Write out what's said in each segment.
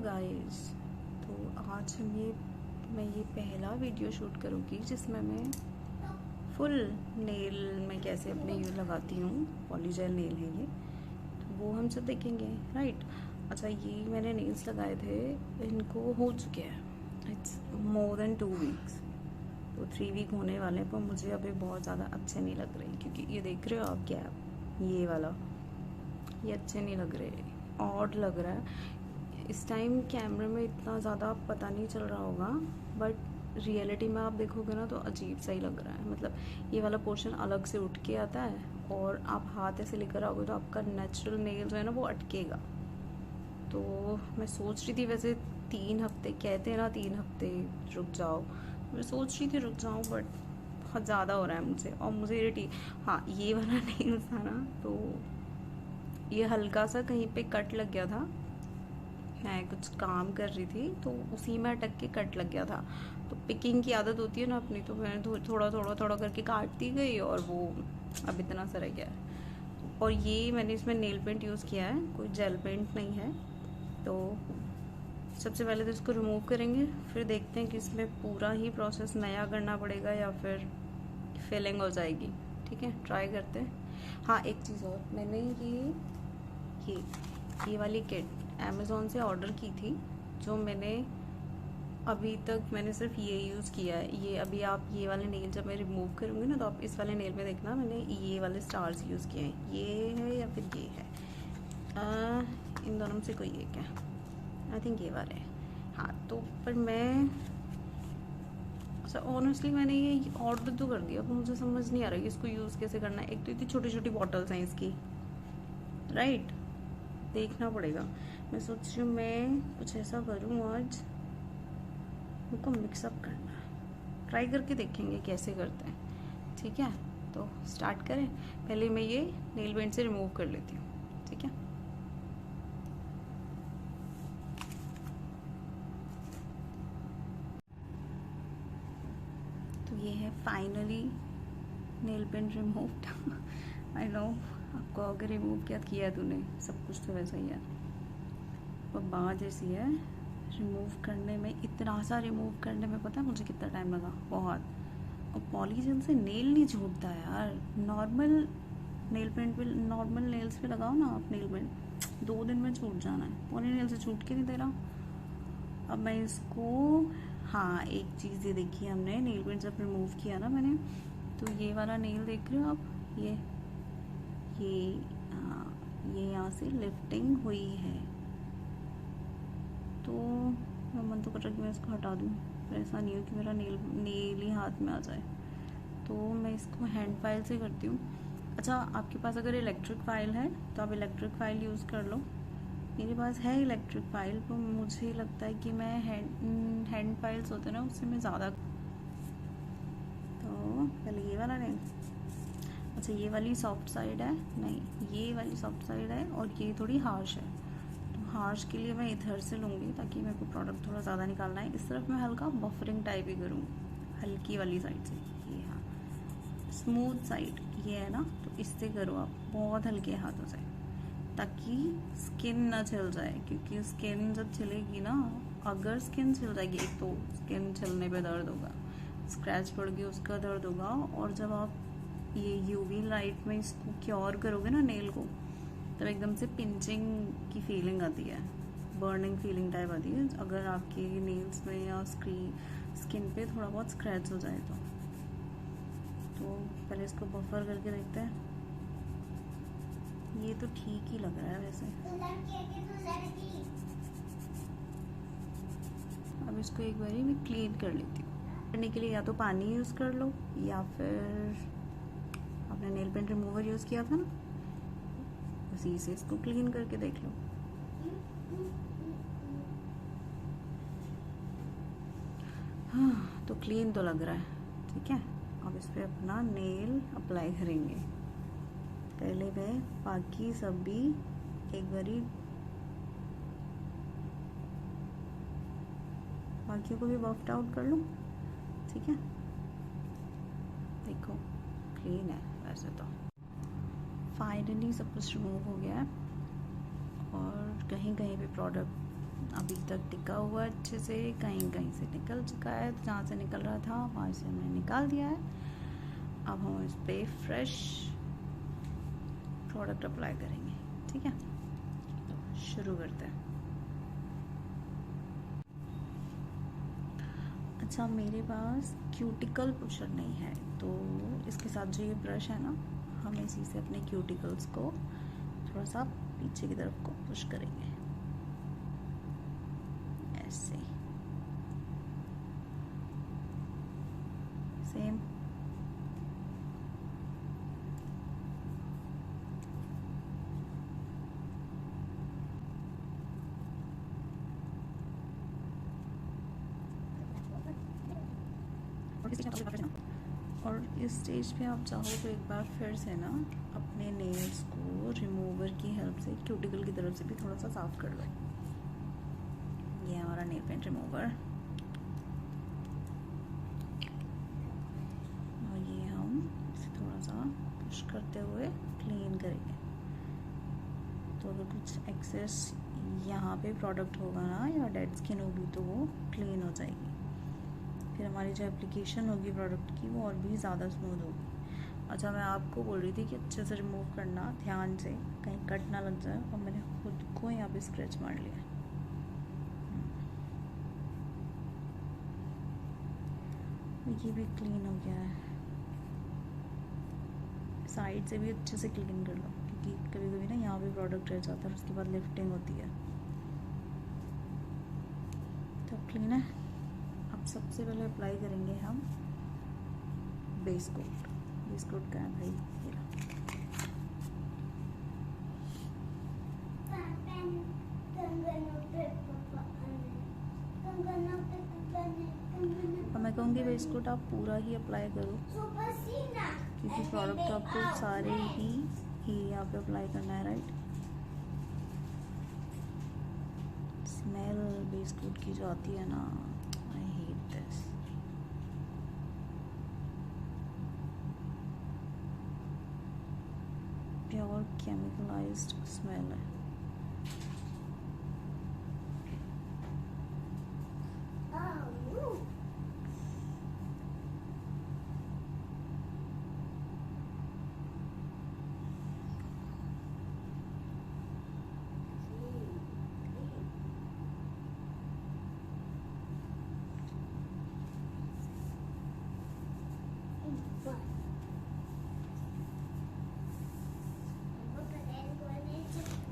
Guys, तो आज मैं ये पहला वीडियो शूट करूँगी जिसमें मैं फुल नेल में कैसे अपने ये लगाती हूँ। पॉलीजेल नेल है ये, तो वो हम सब देखेंगे, राइट। अच्छा, ये मैंने नेल्स लगाए थे, इनको हो चुके हैं इट्स मोर देन 2 वीक्स, तो 3 वीक होने वाले हैं, पर मुझे अभी बहुत ज़्यादा अच्छे नहीं लग रहे क्योंकि ये देख रहे हो आप गैप, ये वाला, ये अच्छे नहीं लग रहे, ऑड लग रहा है। इस टाइम कैमरे में इतना ज़्यादा पता नहीं चल रहा होगा, बट रियलिटी में आप देखोगे ना तो अजीब सा ही लग रहा है। मतलब ये वाला पोर्शन अलग से उठ के आता है और आप हाथ ऐसे लेकर आओगे तो आपका नेचुरल नेल जो है ना वो अटकेगा। तो मैं सोच रही थी, वैसे 3 हफ्ते कहते हैं ना, 3 हफ्ते रुक जाओ, मैं सोच रही थी रुक जाऊँ, बट बहुत ज़्यादा हो रहा है मुझे, और मुझे इरिटेट। हाँ, ये वाला नेल था ना, तो ये हल्का सा कहीं पे कट लग गया था, मैं कुछ काम कर रही थी तो उसी में अटक के कट लग गया था। तो पिकिंग की आदत होती है ना अपनी, तो मैंने थोड़ा करके काटती गई और वो अब इतना सा रह गया है। और ये मैंने इसमें नेल पेंट यूज़ किया है, कोई जेल पेंट नहीं है। तो सबसे पहले तो इसको रिमूव करेंगे, फिर देखते हैं कि इसमें पूरा ही प्रोसेस नया करना पड़ेगा या फिर फिलिंग हो जाएगी। ठीक है, ट्राई करते हैं। हाँ, एक चीज़ और, मैंने ये वाली किट अमेज़ॉन से ऑर्डर की थी, जो मैंने अभी तक मैंने सिर्फ ये यूज़ किया है। ये अभी आप ये वाले नेल जब मैं रिमूव करूँगी ना, तो आप इस वाले नेल में देखना, मैंने ये वाले स्टार्स यूज़ किए हैं। ये है या फिर ये है, इन दोनों में से कोई एक है, आई थिंक ये वाले है। हाँ, तो पर मैं ऑनेस्टली मैंने ये ऑर्डर तो कर दिया, पर मुझे समझ नहीं आ रहा है कि इसको यूज़ कैसे करना है। एक तो इतनी छोटी छोटी बॉटल्स हैं इसकी, राइट, देखना पड़ेगा। मैं सोच रही हूँ मैं कुछ ऐसा करूँ आज, उनको मिक्सअप करना है, ट्राई करके देखेंगे कैसे करते हैं। ठीक है, तो स्टार्ट करें। पहले मैं ये नेल पेंट से रिमूव कर लेती हूँ। ठीक है, तो ये है finally nail paint removed. I know, आपको अगर रिमूव किया तूने, सब कुछ तो वैसा ही है, पर बात ऐसी है, रिमूव करने में, इतना सा रिमूव करने में पता है मुझे कितना टाइम लगा, बहुत। और पॉलीजेल से नेल नहीं छूटता यार। नॉर्मल नेल पेंट पे, नॉर्मल नेल्स पे लगाओ ना आप नेल पेंट, 2 दिन में छूट जाना है, पॉली नेल से छूट के नहीं दे रहा। अब मैं इसको, हाँ, एक चीज़ ये देखी हमने, नेल पेंट जब रिमूव किया ना मैंने, तो ये वाला नेल देख रहे हो आप, ये यहाँ से लिफ्टिंग हुई है, तो मैं मन तो कर रहा कि मैं इसको हटा दूँ, पर ऐसा नहीं हो कि मेरा नेल ही हाथ में आ जाए, तो मैं इसको हैंड फाइल से करती हूँ। अच्छा, आपके पास अगर इलेक्ट्रिक फाइल है तो आप इलेक्ट्रिक फाइल यूज़ कर लो। मेरे पास है इलेक्ट्रिक फाइल, तो मुझे लगता है कि मैं हैंड फाइल्स होते हैं ना, उससे मैं ज़्यादा। तो पहले ये वाला नेल, अच्छा ये वाली सॉफ्ट साइड है, नहीं ये वाली सॉफ्ट साइड है, और ये थोड़ी हार्श है, हार्श के लिए मैं इधर से लूँगी ताकि मेरे को प्रोडक्ट थोड़ा ज़्यादा निकालना है। इस तरफ मैं हल्का बफरिंग टाइप ही करूँगी, हल्की वाली साइड से। ये, हाँ, स्मूथ साइड ये है ना, तो इससे करो आप बहुत हल्के हाथों से, ताकि स्किन ना छिल जाए, क्योंकि स्किन जब छिलेगी ना, अगर स्किन छिल जाएगी, एक तो स्किन छिलने पे दर्द होगा, स्क्रैच पड़ गई उसका दर्द होगा, और जब आप ये यूवी लाइट में इसको क्योर करोगे ना नेल को, तब एकदम से पिंचिंग की फीलिंग आती है, बर्निंग फीलिंग टाइप आती है, अगर आपके नेल्स में या स्किन पे थोड़ा बहुत स्क्रैच हो जाए तो पहले इसको बफर करके देखते हैं। ये तो ठीक ही लग रहा है वैसे। अब इसको एक बारी मैं क्लीन कर लेती हूँ। करने के लिए या तो पानी यूज़ कर लो, या फिर आपने नेल पेंट रिमूवर यूज़ किया था ना, उसी से इसको क्लीन करके देख लो। हाँ, तो क्लीन तो लग रहा है। ठीक है, अब इस पे अपना नेल अप्लाई करेंगे। पहले मैं बाकी सब भी एक बारी, बाकियों को भी बफ्ड आउट कर लूँ। ठीक है, देखो क्लीन है वैसे तो। फाइनली सब कुछ रिमूव हो गया है, और कहीं कहीं पे प्रोडक्ट अभी तक टिका हुआ अच्छे से, कहीं कहीं से निकल चुका है, जहाँ से निकल रहा था वहाँ से हमने निकाल दिया है। अब हम इस पर फ्रेश प्रोडक्ट अप्लाई करेंगे, ठीक है। तो शुरू करते हैं। अच्छा, मेरे पास क्यूटिकल पुशर नहीं है, तो इसके साथ जो ये ब्रश है ना, हम इसी से अपने क्यूटिकल्स को थोड़ा सा पीछे की तरफ को पुश करेंगे, ऐसे सेम। और इस स्टेज पे आप चाहो तो एक बार फिर से ना अपने नेल्स को रिमूवर की हेल्प से क्यूटिकल की तरफ से भी थोड़ा सा साफ कर लो। ये हमारा नेल पेंट रिमूवर, और ये हम इसे थोड़ा सा पुश करते हुए क्लीन करेंगे। तो अगर कुछ एक्सेस यहाँ पे प्रोडक्ट होगा ना या डेड स्किन होगी तो वो क्लीन हो जाएगी। फिर हमारी जो एप्लीकेशन होगी प्रोडक्ट की वो और भी ज़्यादा स्मूथ होगी। अच्छा, मैं आपको बोल रही थी कि अच्छे से रिमूव करना ध्यान से, कहीं कट ना लग जाए, और मैंने खुद को यहाँ पे स्क्रैच मार लिया। ये भी क्लीन हो गया है। साइड से भी अच्छे से क्लीन कर लो, क्योंकि कभी कभी ना यहाँ पे प्रोडक्ट रह जाता है, उसके बाद लिफ्टिंग होती है। तो क्लीन है। अब सबसे पहले अप्लाई करेंगे हम बेस कोट। बेस कोट का है भाई, ये लो। अब मैं कहूँगी बेस कोट आप पूरा ही अप्लाई करो, क्योंकि प्रोडक्ट आपको सारे ही यहाँ पे अप्लाई करना है, राइट। स्मेल बेस कोट की जो आती है ना, I hate this. Pure chemicalized smell है।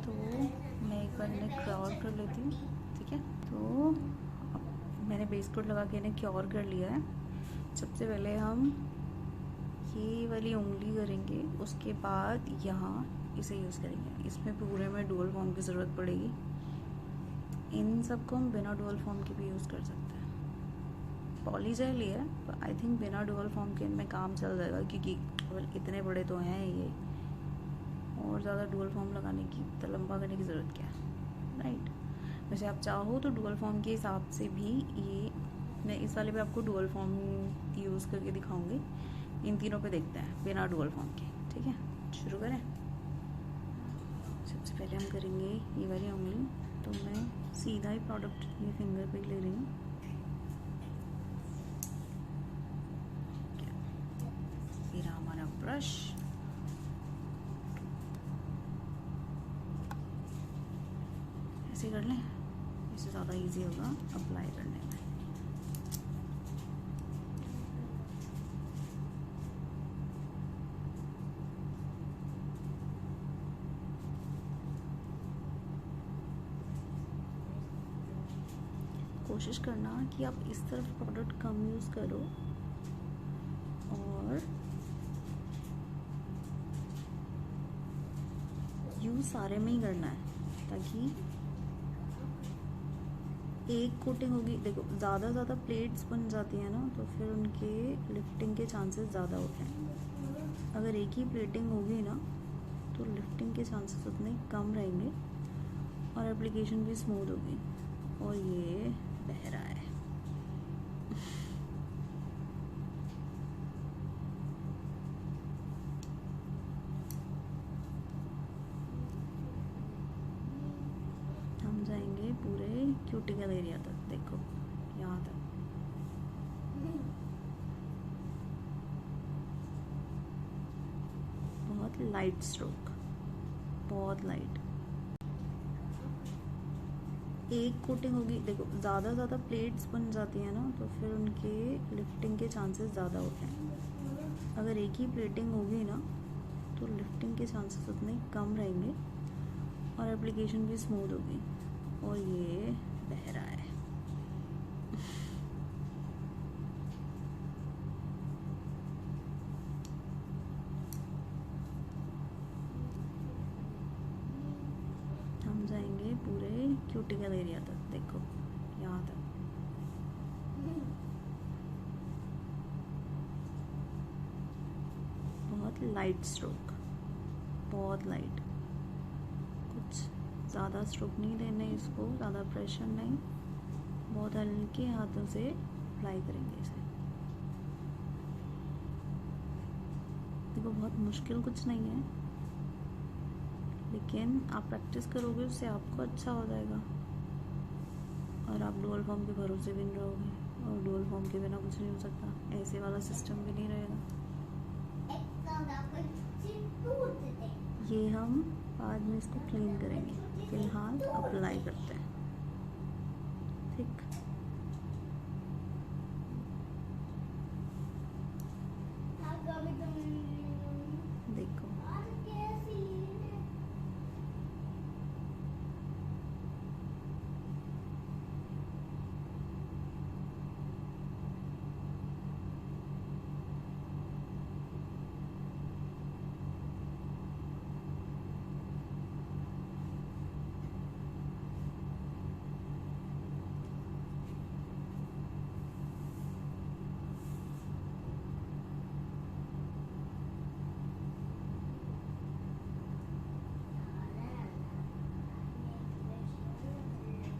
तो मैं एक बार इन्हें क्योर कर लेती हूँ, ठीक है। तो मैंने बेस कोट लगा के इन्हें क्योर कर लिया है। सबसे पहले हम ये वाली उंगली करेंगे, उसके बाद यहाँ इसे यूज़ करेंगे। इसमें पूरे में डुअल फॉर्म की ज़रूरत पड़ेगी। इन सबको हम बिना डुअल फॉर्म के भी यूज़ कर सकते हैं। पॉलीजेल है, तो आई थिंक बिना डुअल फॉर्म के इनमें काम चल जाएगा, क्योंकि इतने बड़े तो हैं ये, और ज़्यादा डुअल फॉर्म लगाने की, तो लंबा करने की ज़रूरत क्या है, राइट। वैसे आप चाहो तो डुअल फॉर्म के हिसाब से भी ये, मैं इस वाले पे आपको डुअल फॉर्म यूज़ करके दिखाऊंगी। इन तीनों पे देखते हैं बिना डुअल फॉर्म के, ठीक है। शुरू करें। सबसे पहले हम करेंगे ये वाली उंगली, तो मैं सीधा ही प्रोडक्ट ये फिंगर पे ले रही हूँ। फिर हमारा ब्रश, ऐसे कर लें, इससे ज़्यादा इजी होगा अप्लाई करने में। कोशिश करना कि आप इस तरफ प्रोडक्ट कम यूज़ करो, और यूज़ सारे में ही करना है, ताकि एक कोटिंग होगी। देखो, ज़्यादा प्लेट्स बन जाती हैं ना, तो फिर उनके लिफ्टिंग के चांसेस ज़्यादा होते हैं। अगर एक ही प्लेटिंग होगी ना, तो लिफ्टिंग के चांसेस उतने कम रहेंगे, और एप्लीकेशन भी स्मूथ होगी। और ये बह रहा है। हम जाएंगे पूरे क्यूटिकल एरिया तक, देखो यहाँ तक। बहुत लाइट स्ट्रोक, बहुत लाइट। एक कोटिंग होगी, देखो ज़्यादा प्लेट्स बन जाती हैं ना तो फिर उनके लिफ्टिंग के चांसेस ज़्यादा होते हैं। अगर एक ही प्लेटिंग होगी ना तो लिफ्टिंग के चांसेस उतने कम रहेंगे और एप्लीकेशन भी स्मूथ होगी। और ये बह रहा है। हम जाएंगे पूरे क्यूटिकल एरिया तक, देखो यहाँ तक। बहुत लाइट स्ट्रोक, बहुत लाइट, कुछ ज़्यादा स्ट्रोक नहीं देने इसको, ज़्यादा प्रेशर नहीं, बहुत हल्के हाथों से अप्लाई करेंगे इसे। देखो बहुत मुश्किल कुछ नहीं है, लेकिन आप प्रैक्टिस करोगे उससे आपको अच्छा हो जाएगा और आप डुअल फॉर्म के भरोसे भी नहीं रहोगे। और डुअल फॉर्म के बिना कुछ नहीं हो सकता, ऐसे वाला सिस्टम भी नहीं रहेगा। ये हम बाद में इसको क्लीन करेंगे, फिलहाल अप्लाई करते हैं। ठीक, देखो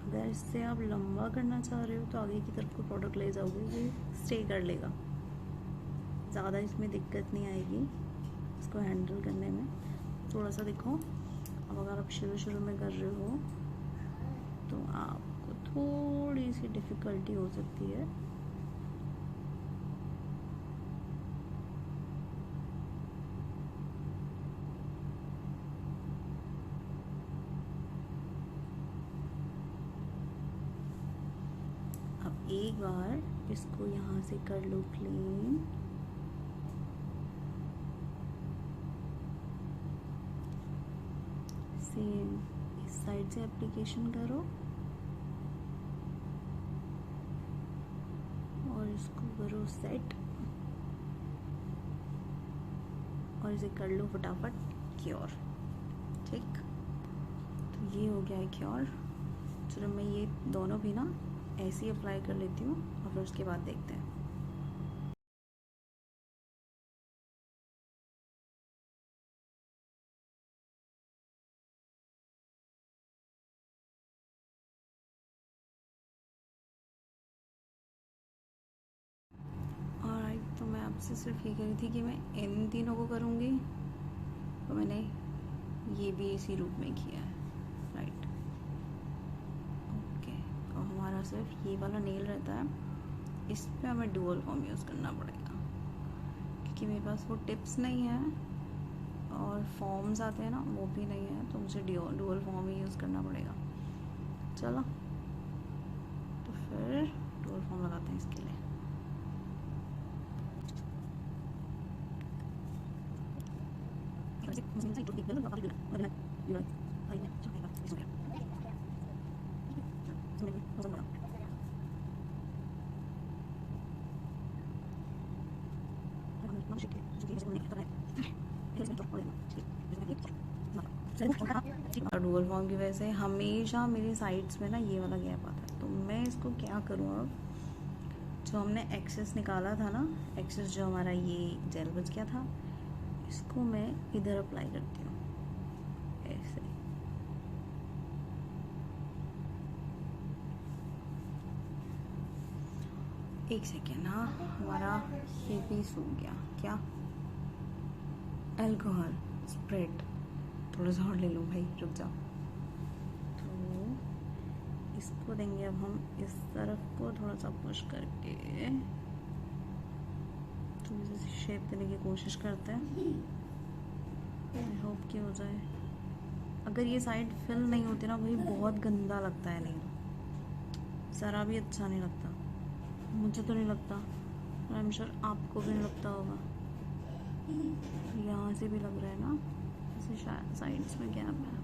अगर इससे आप लंबा करना चाह रहे हो तो आगे की तरफ को प्रोडक्ट ले जाओगे, ये स्टे कर लेगा, ज़्यादा इसमें दिक्कत नहीं आएगी इसको हैंडल करने में। थोड़ा सा देखो, अब अगर आप शुरू में कर रहे हो तो आपको थोड़ी सी डिफ़िकल्टी हो सकती है। अब एक बार इसको यहाँ से कर लो क्लीन। सेम इस साइड से एप्लीकेशन करो और इसको करो सेट और इसे कर लो फटाफट क्योर। ठीक, तो ये हो गया है क्योर। चलो मैं ये दोनों भी ना ऐसे ही अप्लाई कर लेती हूँ और फिर उसके बाद देखते हैं। ऑलराइट, तो मैं आपसे सिर्फ ये कह रही थी कि मैं इन तीनों को करूँगी, तो मैंने ये भी इसी रूप में किया है। Right, okay. और हमारा सिर्फ ये वाला नेल रहता है, इस पे हमें डुअल फॉर्म यूज़ करना पड़ेगा क्योंकि मेरे पास वो टिप्स नहीं है और फॉर्म्स आते हैं ना वो भी नहीं है, तो मुझे डुअल फॉर्म ही यूज़ करना पड़ेगा। चलो तो फिर डुअल फॉर्म लगाते हैं इसके लिए। डुअल फॉर्म की वजह से हमेशा मेरी साइड्स में ना ये वाला गैप आता है, तो मैं इसको क्या करूँ अब, जो हमने एक्सेस निकाला था ना, एक्सेस जो हमारा ये जेल बच गया था, इसको मैं इधर अप्लाई करती हूँ ऐसे। एक सेकेंड, हाँ हमारा ये भी सूख गया क्या, अल्कोहल स्प्रेड, थोड़ा सा और ले लूँ भाई, रुक जाओ। तो इसको देंगे अब हम इस तरफ को थोड़ा सा पुश करके थोड़ी सी शेप देने की कोशिश करते हैं। आई होप कि हो जाए। अगर ये साइड फिल नहीं होती ना भाई बहुत गंदा लगता है, नहीं ज़रा भी अच्छा नहीं लगता। मुझे तो नहीं लगता, आई एम श्योर आपको भी नहीं लगता होगा। यहाँ से भी लग रहा है ना, जैसे शायद साइड्स में गैप है।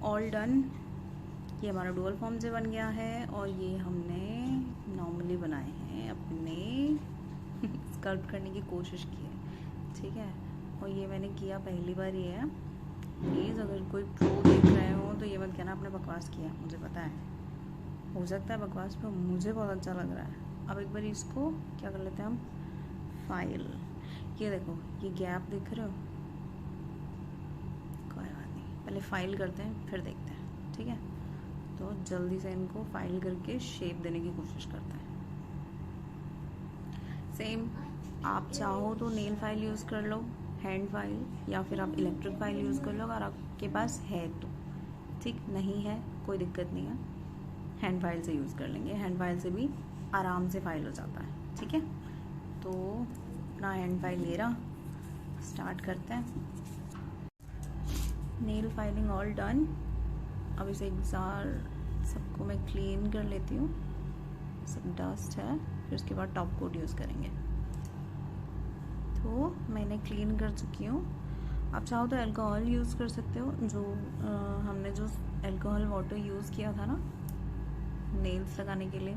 All done. ये हमारा डुअल फॉर्म से बन गया है और ये हमने नॉर्मली बनाए हैं, अपने स्कल्प्ट करने की कोशिश की है, ठीक है। और ये मैंने किया पहली बार ही है। प्लीज़ अगर कोई प्रो देख रहे हो तो ये मत कहना आपने बकवास किया, मुझे पता है हो सकता है बकवास, पर मुझे बहुत अच्छा लग रहा है। अब एक बार इसको क्या कर लेते हैं हम, फाइल। ये देखो ये गैप दिख रहे हो, कोई बात नहीं, पहले फाइल करते हैं फिर देखते हैं, ठीक है। तो जल्दी से इनको फाइल करके शेप देने की कोशिश करते हैं। सेम आप चाहो तो नेल फाइल यूज़ कर लो, हैंड फाइल, या फिर आप इलेक्ट्रिक फाइल यूज़ कर लो अगर आपके पास है तो, ठीक। नहीं है कोई दिक्कत नहीं है, हैंड फाइल से यूज़ कर लेंगे। हैंड फाइल से भी आराम से फाइल हो जाता है, ठीक है। तो अपना हैंड फाइल ले रहा, स्टार्ट करते हैं। Nail filing all done. अब इसे एक बार सबको मैं क्लीन कर लेती हूँ, सब डस्ट है, फिर उसके बाद टॉप कोट यूज़ करेंगे। तो मैंने क्लीन कर चुकी हूँ। आप चाहो तो अल्कोहल यूज़ कर सकते हो, जो हमने जो अल्कोहल वाटर यूज़ किया था ना नेल्स लगाने के लिए,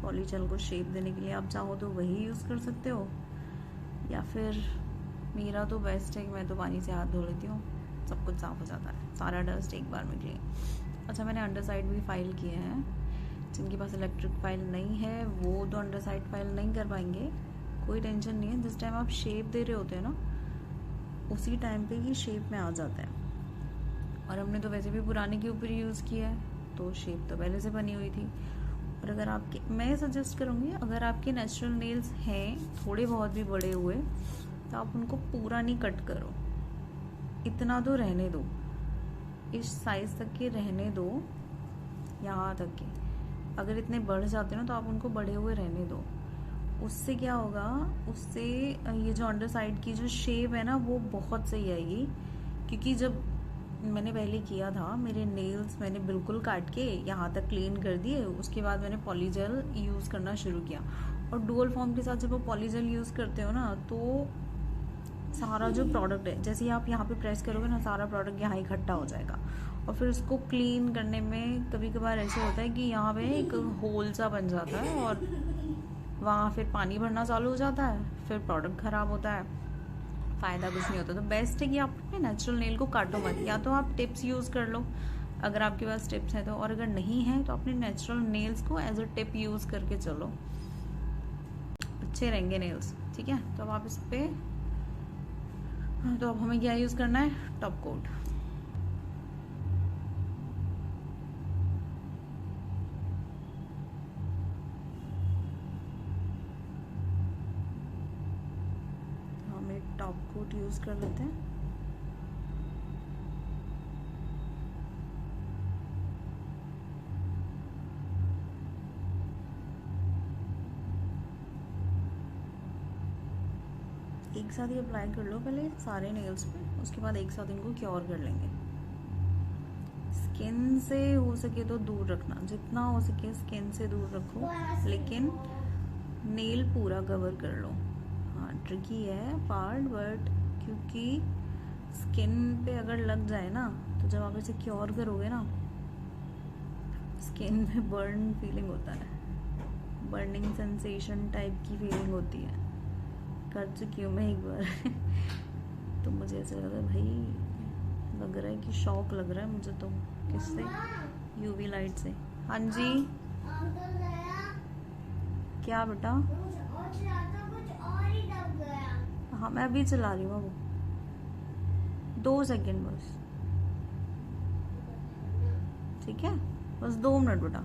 पॉलीजेल को शेप देने के लिए, आप चाहो तो वही यूज़ कर सकते हो। या फिर मेरा तो बेस्ट है कि मैं तो पानी से हाथ धो लेती हूँ, सब कुछ साफ़ हो जाता है, सारा डस्ट एक बार में क्लीन। अच्छा, मैंने अंडर साइड भी फाइल किए हैं। जिनके पास इलेक्ट्रिक फाइल नहीं है वो तो अंडर साइड फाइल नहीं कर पाएंगे, कोई टेंशन नहीं है। जिस टाइम आप शेप दे रहे होते हैं ना उसी टाइम पे ये शेप में आ जाता है। और हमने तो वैसे भी पुराने के ऊपर यूज़ किया है तो शेप तो पहले से बनी हुई थी। और अगर आपके, मैं सजेस्ट करूँगी अगर आपके नेचुरल नेल्स हैं थोड़े बहुत भी बड़े हुए तो आप उनको पूरा नहीं कट करो, इतना तो रहने दो, इस साइज तक के रहने दो, यहाँ तक के। अगर इतने बढ़ जाते हैं ना तो आप उनको बढ़े हुए रहने दो। उससे क्या होगा, उससे ये जो अंडर साइड की जो शेप है ना वो बहुत सही आएगी। क्योंकि जब मैंने पहले किया था मेरे नेल्स मैंने बिल्कुल काट के यहाँ तक क्लीन कर दिए, उसके बाद मैंने पॉलीजेल यूज़ करना शुरू किया। और डुअल फॉर्म के साथ जब आप पॉलीजेल यूज़ करते हो ना तो सारा जो प्रोडक्ट है, जैसे ही आप यहाँ पे प्रेस करोगे ना सारा प्रोडक्ट यहाँ इकट्ठा हो जाएगा। और फिर उसको क्लीन करने में कभी कभार ऐसे होता है कि यहाँ पे एक होल सा बन जाता है और वहाँ फिर पानी भरना चालू हो जाता है, फिर प्रोडक्ट ख़राब होता है, फ़ायदा कुछ नहीं होता। तो बेस्ट है कि आप अपने नेचुरल नेल को काटो मत, या तो आप टिप्स यूज़ कर लो अगर आपके पास टिप्स हैं तो, और अगर नहीं है तो अपने नेचुरल नेल्स को एज अ टिप यूज़ करके चलो, अच्छे रहेंगे नेल्स, ठीक है। तो अब आप इस पर, तो अब हमें क्या यूज़ करना है, top coat. Top coat use कर लेते हैं। एक साथ ही अप्लाई कर लो पहले सारे नेल्स पे, उसके बाद एक साथ इनको क्योर कर लेंगे। स्किन से हो सके तो दूर रखना, जितना हो सके स्किन से दूर रखो, लेकिन नेल पूरा कवर कर लो। हाँ ट्रिकी है पार्ट, बट क्योंकि स्किन पे अगर लग जाए ना तो जब आप इसे क्योर करोगे ना स्किन में बर्न फीलिंग होता है, बर्निंग सेंसेशन टाइप की फीलिंग होती है। कर चुकी हूँ मैं एक बार तो मुझे ऐसा लगा भाई, लग रहा है कि शॉक लग रहा है मुझे तो, किससे, यूवी लाइट से। हाँ जी क्या बेटा, हाँ मैं अभी चला रही हूँ, अब 2 सेकेंड बस, ठीक है, बस 2 मिनट बेटा।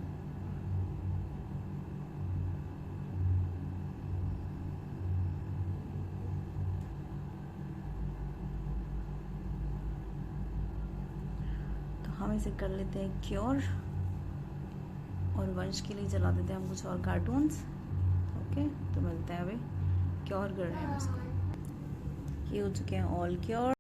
हम इसे कर लेते हैं क्योर और वंश के लिए चला देते हैं हम कुछ और कार्टून्स। ओके, तो मिलते हैं अभी। क्योर कर रहे हैं इसको, ये हो चुके हैं ऑल क्योर।